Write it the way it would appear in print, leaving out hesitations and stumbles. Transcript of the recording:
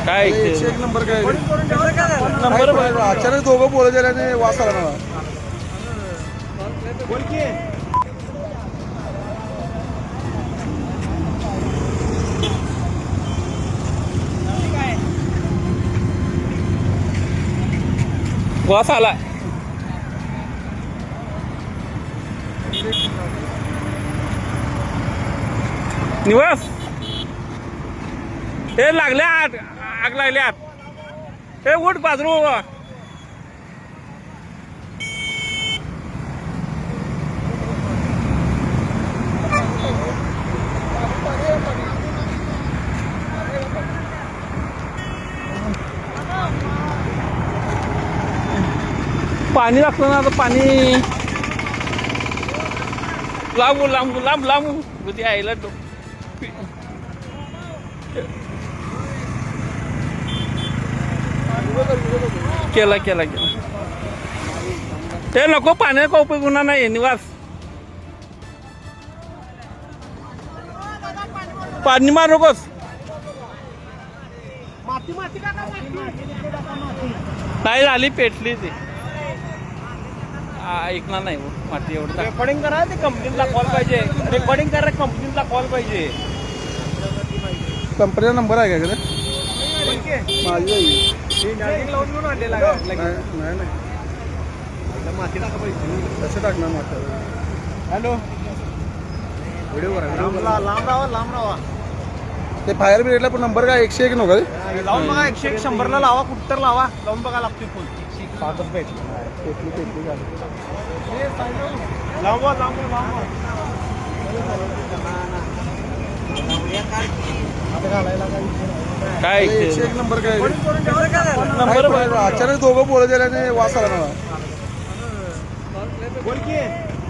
काय 101 नंबर काय नंबर अचानक दोघं बोलत गेल्याने वास आला मला. वास आला. निवास हे लागले आत, आग लागली आत. हे उठ बाजरू. पाणी लागतं ना आता. पाणी लांब लांब लांब लांब होती आईला. केला केला केला. ते नको पाण्याचा उपयोग होणार नाही. निवास पाणी मार नकोस. नाही झाली पेटली ती. ऐकणार नाही माती एवढं. रेकॉर्डिंग करा. ते कंपनीला कॉल पाहिजे. रेकॉर्डिंग करा. कंपनीला कॉल पाहिजे. कंपनीचा नंबर आहे का माझी लावून घेऊन आणलेला नाही माती टाका पाहिजे. कसं टाकणार मात्र. हॅलो व्हिडिओ करा. लांब राहा. ते फायर ब्रिगेडला पण नंबर काय 101 नव्हता ते. लावून बघा. 101 100 लावा. कुठं तर लावा. लावून बघा लागतोय फोन. पेटली लावा. काय 101 नंबर काय नंबर अचानक दोघं बोलत गेल्याने वास आला मला. बोल की